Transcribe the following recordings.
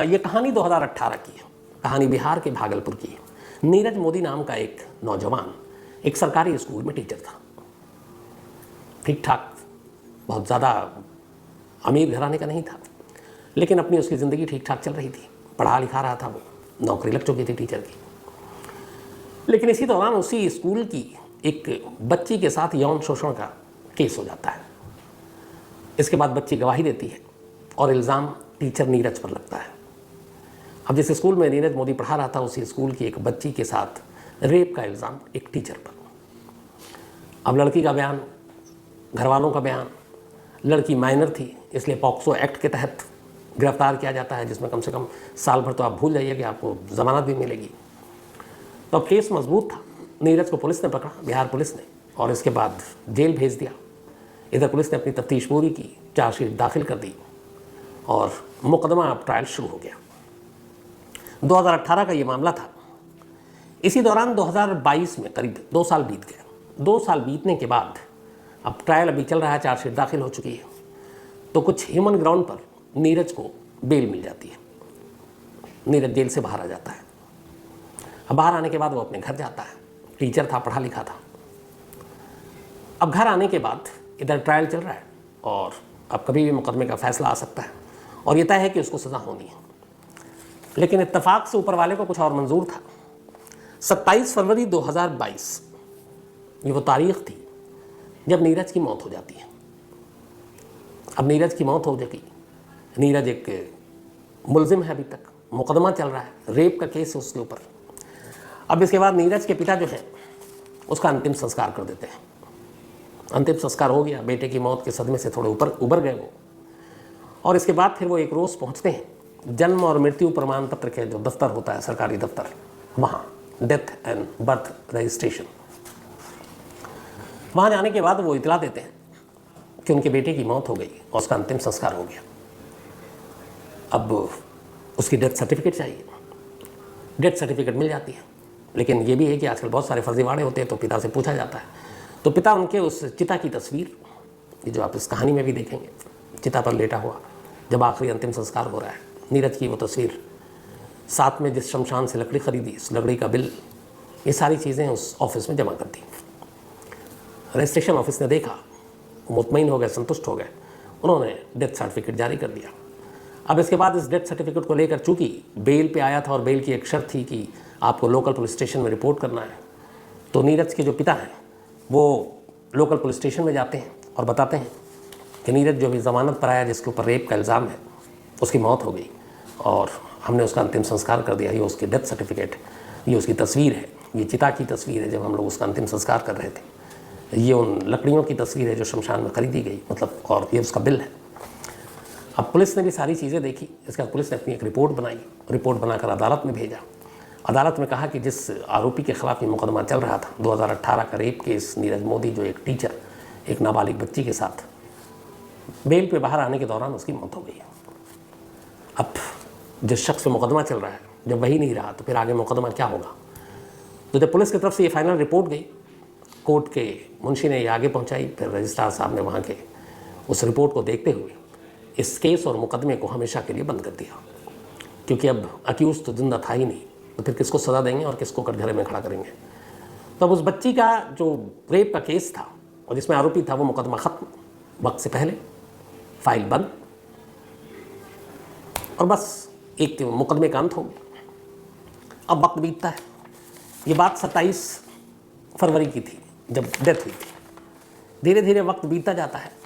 ये कहानी 2018 की है। कहानी बिहार के भागलपुर की है। नीरज मोदी नाम का एक नौजवान एक सरकारी स्कूल में टीचर था। ठीक ठाक, बहुत ज़्यादा अमीर घराने का नहीं था, लेकिन अपनी उसकी ज़िंदगी ठीक ठाक चल रही थी। पढ़ा लिखा रहा था, वो नौकरी लग चुकी थी टीचर की। लेकिन इसी दौरान उसी स्कूल की एक बच्ची के साथ यौन शोषण का केस हो जाता है। इसके बाद बच्ची गवाही देती है और इल्ज़ाम टीचर नीरज पर लगता है। अब जिस स्कूल में नीरज मोदी पढ़ा रहा था, उसी स्कूल की एक बच्ची के साथ रेप का इल्ज़ाम एक टीचर पर। अब लड़की का बयान, घर वालों का बयान, लड़की माइनर थी इसलिए पॉक्सो एक्ट के तहत गिरफ्तार किया जाता है, जिसमें कम से कम साल भर तो आप भूल जाइए कि आपको जमानत भी मिलेगी। तो अब केस मजबूत था। नीरज को पुलिस ने पकड़ा, बिहार पुलिस ने, और इसके बाद जेल भेज दिया। इधर पुलिस ने अपनी तफ्तीश पूरी की, चार्जशीट दाखिल कर दी और मुकदमा अब ट्रायल शुरू हो गया। 2018 का ये मामला था। इसी दौरान 2022 में करीब 2 साल बीत गए। 2 साल बीतने के बाद अब ट्रायल अभी चल रहा है, चार्जशीट दाखिल हो चुकी है। तो कुछ ह्यूमन ग्राउंड पर नीरज को बेल मिल जाती है। नीरज जेल से बाहर आ जाता है। अब बाहर आने के बाद वो अपने घर जाता है। टीचर था, पढ़ा लिखा था। अब घर आने के बाद इधर ट्रायल चल रहा है और अब कभी भी मुकदमे का फैसला आ सकता है और ये तय है कि उसको सज़ा होनी है। लेकिन इत्तेफाक से ऊपर वाले को कुछ और मंजूर था। 27 फरवरी 2022 ये वो तारीख थी जब नीरज की मौत हो जाती है। अब नीरज की मौत हो जाएगी। नीरज एक मुलजिम है, अभी तक मुकदमा चल रहा है, रेप का केस है उसके ऊपर। अब इसके बाद नीरज के पिता जो है उसका अंतिम संस्कार कर देते हैं। अंतिम संस्कार हो गया, बेटे की मौत के सदमे से थोड़े ऊपर उबर गए वो। और इसके बाद फिर वो एक रोज़ पहुंचते हैं जन्म और मृत्यु प्रमाण पत्र के जो दफ्तर होता है, सरकारी दफ्तर, वहाँ डेथ एंड बर्थ रजिस्ट्रेशन। वहाँ जाने के बाद वो इतला देते हैं कि उनके बेटे की मौत हो गई और उसका अंतिम संस्कार हो गया। अब उसकी डेथ सर्टिफिकेट चाहिए। डेथ सर्टिफिकेट मिल जाती है, लेकिन ये भी है कि आजकल बहुत सारे फर्जीवाड़े होते हैं, तो पिता से पूछा जाता है। तो पिता उनके उस चिता की तस्वीर, ये जो आप इस कहानी में भी देखेंगे, चिता पर लेटा हुआ जब आखिरी अंतिम संस्कार हो रहा है, नीरज की वो तस्वीर, साथ में जिस शमशान से लकड़ी खरीदी, उस लकड़ी का बिल, ये सारी चीज़ें उस ऑफिस में जमा कर दी। रजिस्ट्रेशन ऑफिस ने देखा, मुतमईन हो गए, संतुष्ट हो गए, उन्होंने डेथ सर्टिफिकेट जारी कर दिया। अब इसके बाद इस डेथ सर्टिफिकेट को लेकर, चूँकि बेल पे आया था और बेल की एक शर्त थी कि आपको लोकल पुलिस स्टेशन में रिपोर्ट करना है, तो नीरज के जो पिता हैं वो लोकल पुलिस स्टेशन में जाते हैं और बताते हैं कि नीरज जो भी ज़मानत पर आया, जिसके ऊपर रेप का इल्ज़ाम है, उसकी मौत हो गई और हमने उसका अंतिम संस्कार कर दिया। ये उसकी डेथ सर्टिफिकेट, ये उसकी तस्वीर है, ये चिता की तस्वीर है जब हम लोग उसका अंतिम संस्कार कर रहे थे, ये उन लकड़ियों की तस्वीर है जो शमशान में खरीदी गई, मतलब, और ये उसका बिल है। अब पुलिस ने भी सारी चीज़ें देखी। इसके बाद पुलिस ने अपनी एक रिपोर्ट बनाई, रिपोर्ट बनाकर अदालत में भेजा। अदालत में कहा कि जिस आरोपी के खिलाफ ये मुकदमा चल रहा था, 2018 का रेप केस, नीरज मोदी जो एक टीचर एक नाबालिग बच्ची के साथ बेल पे बाहर आने के दौरान उसकी मौत हो गई। अब जिस शख्स पे मुकदमा चल रहा है, जब वही नहीं रहा तो फिर आगे मुकदमा क्या होगा। तो जब पुलिस की तरफ से ये फाइनल रिपोर्ट गई, कोर्ट के मुंशी ने ये आगे पहुंचाई, फिर रजिस्ट्रार साहब ने वहाँ के उस रिपोर्ट को देखते हुए इस केस और मुकदमे को हमेशा के लिए बंद कर दिया, क्योंकि अब अक्यूज़ तो जिंदा था ही नहीं, तो फिर किसको सज़ा देंगे और किसको कटघरे में खड़ा करेंगे। तो अब उस बच्ची का जो रेप का केस था और जिसमें आरोपी था, वो मुकदमा ख़त्म, वक्त से पहले फाइल बंद, और बस एक मुकदमे का अंत हो गया। अब वक्त बीतता है। ये बात 27 फरवरी की थी जब डेथ हुई थी। धीरे धीरे वक्त बीतता जाता है।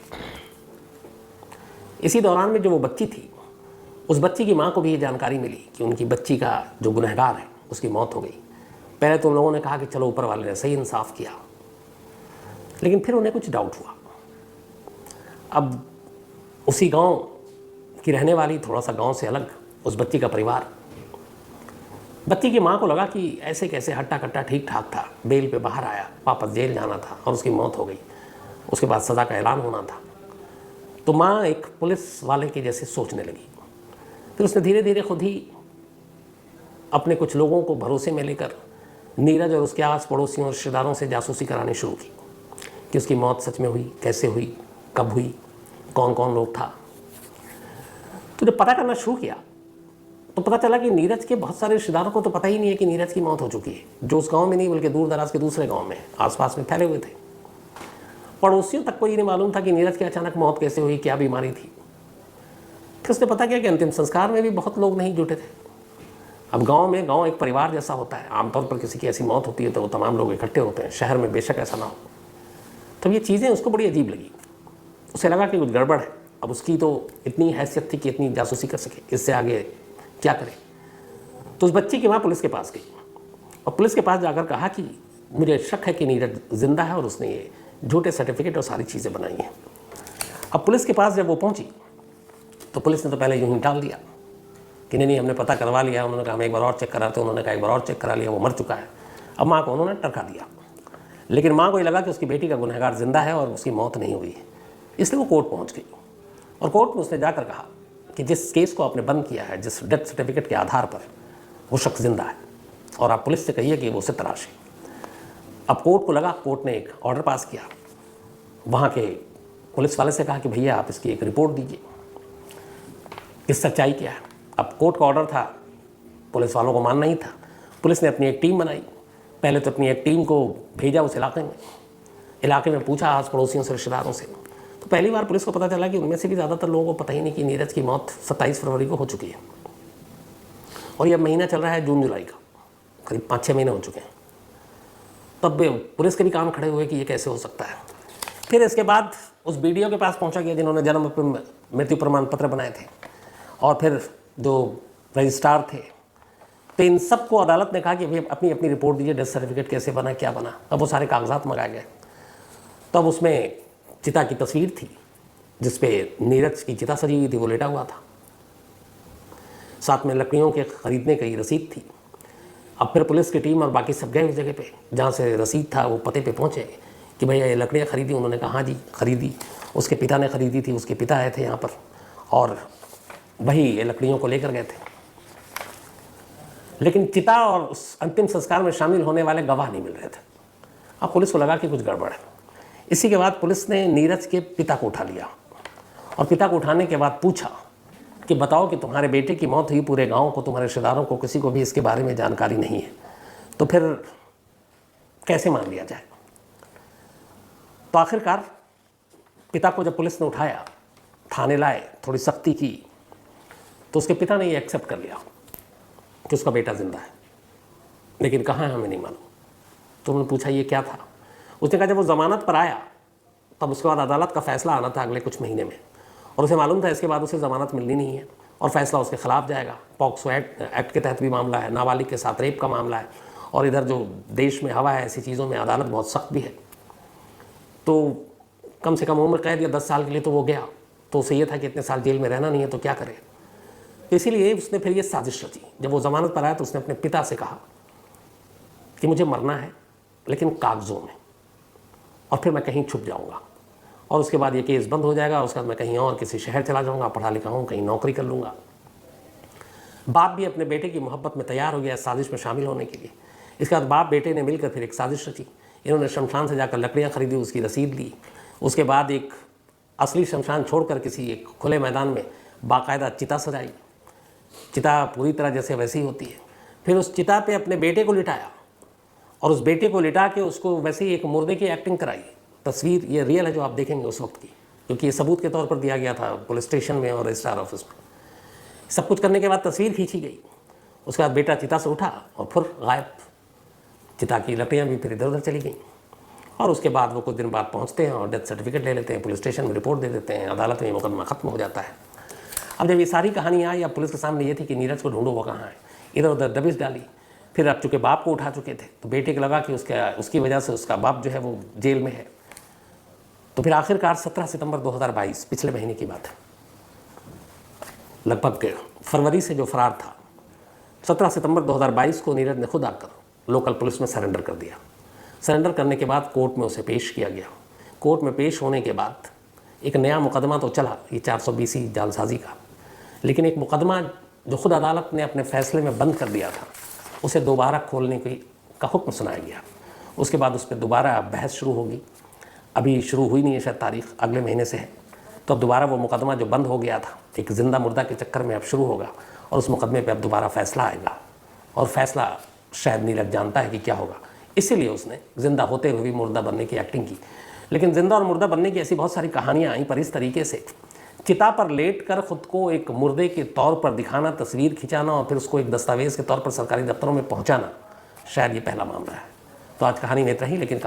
इसी दौरान में जो वो बच्ची थी, उस बच्ची की माँ को भी ये जानकारी मिली कि उनकी बच्ची का जो गुनहगार है उसकी मौत हो गई। पहले तो उन लोगों ने कहा कि चलो ऊपर वाले ने सही इंसाफ किया, लेकिन फिर उन्हें कुछ डाउट हुआ। अब उसी गांव की रहने वाली, थोड़ा सा गांव से अलग, उस बच्ची का परिवार, बच्ची की माँ को लगा कि ऐसे कैसे, हट्टा कट्टा ठीक ठाक था, बेल पे बाहर आया, वापस जेल जाना था और उसकी मौत हो गई, उसके बाद सज़ा का ऐलान होना था। तो माँ एक पुलिस वाले के जैसे सोचने लगी। फिर उसने धीरे धीरे खुद ही अपने कुछ लोगों को भरोसे में लेकर नीरज और उसके आस पड़ोसियों और रिश्तेदारों से जासूसी करानी शुरू की कि उसकी मौत सच में हुई, कैसे हुई, कब हुई, कौन कौन लोग था। तो जब पता करना शुरू किया तो पता चला कि नीरज के बहुत सारे रिश्तेदारों को तो पता ही नहीं है कि नीरज की मौत हो चुकी है, जो उस गांव में नहीं बल्कि दूर दराज के दूसरे गांव में आसपास में फैले हुए थे। पड़ोसियों तक को ये नहीं मालूम था कि नीरज की अचानक मौत कैसे हुई, क्या बीमारी थी। फिर उसने पता किया कि अंतिम संस्कार में भी बहुत लोग नहीं जुटे थे। अब गांव एक परिवार जैसा होता है, आमतौर पर किसी की ऐसी मौत होती है तो वो तमाम लोग इकट्ठे होते हैं, शहर में बेशक ऐसा ना हो। तो ये चीज़ें उसको बड़ी अजीब लगी, उसे लगा कि कुछ गड़बड़ है। अब उसकी तो इतनी हैसियत थी कि इतनी जासूसी कर सके, इससे आगे क्या करे। तो उस बच्ची की माँ पुलिस के पास गई और पुलिस के पास जाकर कहा कि मुझे शक है कि नीरज जिंदा है और उसने ये झूठे सर्टिफिकेट और सारी चीज़ें बनाई हैं। अब पुलिस के पास जब वो पहुंची तो पुलिस ने तो पहले यूं ही टाल दिया कि नहीं हमने पता करवा लिया। उन्होंने कहा हम एक बार और चेक कराते, उन्होंने कहा एक बार और चेक करा लिया, वो मर चुका है। अब माँ को उन्होंने टरका दिया, लेकिन माँ को ये लगा कि उसकी बेटी का गुनहगार जिंदा है और उसकी मौत नहीं हुई है, इसलिए वो कोर्ट पहुँच गई। और कोर्ट में उसने जाकर कहा कि जिस केस को आपने बंद किया है, जिस डेथ सर्टिफिकेट के आधार पर, वो शख्स जिंदा है और आप पुलिस से कहिए कि वो उसे तलाशे। अब कोर्ट को लगा, कोर्ट ने एक ऑर्डर पास किया, वहाँ के पुलिस वाले से कहा कि भैया आप इसकी एक रिपोर्ट दीजिए, इस सच्चाई क्या है। अब कोर्ट का ऑर्डर था, पुलिस वालों को मानना ही था। पुलिस ने अपनी एक टीम बनाई, पहले तो अपनी एक टीम को भेजा उस इलाके में पूछा आस पड़ोसियों से, रिश्तेदारों से। तो पहली बार पुलिस को पता चला कि उनमें से भी ज़्यादातर लोगों को पता ही नहीं कि नीरज की मौत 27 फरवरी को हो चुकी है और यह महीना चल रहा है जून जुलाई का, करीब 5-6 महीने हो चुके हैं। तब पुलिस के भी कान खड़े हुए कि ये कैसे हो सकता है। फिर इसके बाद उस बीडीओ के पास पहुंचा गया जिन्होंने जन्म मृत्यु प्रमाण पत्र बनाए थे, और फिर जो रजिस्ट्रार थे। तो इन सबको अदालत ने कहा कि भाई अपनी अपनी रिपोर्ट दीजिए, डेथ सर्टिफिकेट कैसे बना, क्या बना। अब वो सारे कागजात मंगाए गए। तब उसमें चिता की तस्वीर थी जिसपे नीरज की चिता सजी हुई थी, वो लेटा हुआ था। साथ में लकड़ियों के खरीदने की रसीद थी। अब फिर पुलिस की टीम और बाकी सब गए उस जगह पे जहाँ से रसीद था, वो पते पे पहुँचे कि भैया ये लकड़ियाँ खरीदी। उन्होंने कहा हाँ जी खरीदी, उसके पिता ने खरीदी थी, उसके पिता आए थे यहाँ पर और वही ये लकड़ियों को लेकर गए थे। लेकिन चिता और उस अंतिम संस्कार में शामिल होने वाले गवाह नहीं मिल रहे थे। अब पुलिस को लगा कि कुछ गड़बड़ है। इसी के बाद पुलिस ने नीरज के पिता को उठा लिया और पिता को उठाने के बाद पूछा कि बताओ कि तुम्हारे बेटे की मौत हुई, पूरे गांव को, तुम्हारे रिश्तेदारों को, किसी को भी इसके बारे में जानकारी नहीं है, तो फिर कैसे मान लिया जाए। तो आखिरकार पिता को जब पुलिस ने उठाया, थाने लाए, थोड़ी सख्ती की, तो उसके पिता ने ये एक्सेप्ट कर लिया कि उसका बेटा जिंदा है, लेकिन कहाँ है हमें नहीं मालूम। तो उन्होंने पूछा ये क्या था। उसने कहा जब वो जमानत पर आया तब उसके बाद अदालत का फैसला आना था अगले कुछ महीने में, और उसे मालूम था इसके बाद उसे ज़मानत मिलनी नहीं है और फैसला उसके खिलाफ जाएगा। पॉक्सो एक्ट के तहत भी मामला है, नाबालिग के साथ रेप का मामला है, और इधर जो देश में हवा है ऐसी चीज़ों में अदालत बहुत सख्त भी है। तो कम से कम उम्र कैद या 10 साल के लिए तो वो गया, तो उसे ये था कि इतने साल जेल में रहना नहीं है तो क्या करे। तो इसीलिए उसने फिर ये साजिश रची। जब वो ज़मानत पर आया तो उसने अपने पिता से कहा कि मुझे मरना है लेकिन कागज़ों में, और फिर मैं कहीं छुप जाऊंगा और उसके बाद ये केस बंद हो जाएगा और उसके बाद मैं कहीं और किसी शहर चला जाऊंगा, पढ़ा लिखा हूँ, कहीं नौकरी कर लूँगा। बाप भी अपने बेटे की मोहब्बत में तैयार हो गया साजिश में शामिल होने के लिए। इसके बाद बाप बेटे ने मिलकर फिर एक साजिश रची। इन्होंने शमशान से जाकर लकड़ियाँ खरीदी, उसकी रसीद ली। उसके बाद एक असली शमशान छोड़कर किसी एक खुले मैदान में बाकायदा चिता सजाई। चिता पूरी तरह जैसे वैसी होती है। फिर उस चिता पे अपने बेटे को लिटाया और उस बेटे को लिटा के उसको वैसे ही एक मुर्दे की एक्टिंग कराई। तस्वीर ये रियल है जो आप देखेंगे उस वक्त की, क्योंकि ये सबूत के तौर पर दिया गया था पुलिस स्टेशन में और रजिस्ट्रार ऑफिस में। सब कुछ करने के बाद तस्वीर खींची गई। उसके बाद बेटा चिता से उठा और फिर गायब। चिता की लकड़ियाँ भी फिर इधर उधर चली गई और उसके बाद वो कुछ दिन बाद पहुँचते हैं और डेथ सर्टिफिकेट ले लेते हैं, पुलिस स्टेशन में रिपोर्ट दे देते हैं, अदालत में मुकदमा खत्म हो जाता है। अब जब ये सारी कहानी आई, अब पुलिस के सामने ये थी कि नीरज को ढूंढो वो कहाँ है। इधर उधर दबिश डाली। फिर अब चूँकि बाप को उठा चुके थे तो बेटे को लगा कि उसकी वजह से उसका बाप जो है वो जेल में है। तो फिर आखिरकार 17 सितंबर 2022, पिछले महीने की बात है, लगभग फरवरी से जो फरार था, 17 सितंबर 2022 को नीरज ने खुद आकर लोकल पुलिस में सरेंडर कर दिया। सरेंडर करने के बाद कोर्ट में उसे पेश किया गया। कोर्ट में पेश होने के बाद एक नया मुकदमा तो चला, ये 420 जालसाजी का, लेकिन एक मुकदमा जो खुद अदालत ने अपने फैसले में बंद कर दिया था, उसे दोबारा खोलने का हुक्म सुनाया गया। उसके बाद उस पर दोबारा बहस शुरू होगी। अभी शुरू हुई नहीं है, शायद तारीख अगले महीने से है। तो अब दोबारा वो मुकदमा जो बंद हो गया था एक ज़िंदा मुर्दा के चक्कर में अब शुरू होगा और उस मुकदमे पे अब दोबारा फैसला आएगा और फैसला शायद नीरज जानता है कि क्या होगा, इसीलिए उसने जिंदा होते हुए भी मुर्दा बनने की एक्टिंग की। लेकिन जिंदा और मुर्दा बनने की ऐसी बहुत सारी कहानियाँ आई, पर इस तरीके से चिता पर लेट कर खुद को एक मुर्दे के तौर पर दिखाना, तस्वीर खिंचाना और फिर उसको एक दस्तावेज़ के तौर पर सरकारी दफ्तरों में पहुँचाना, शायद ये पहला मामला है। तो आज कहानी नहीं रही, लेकिन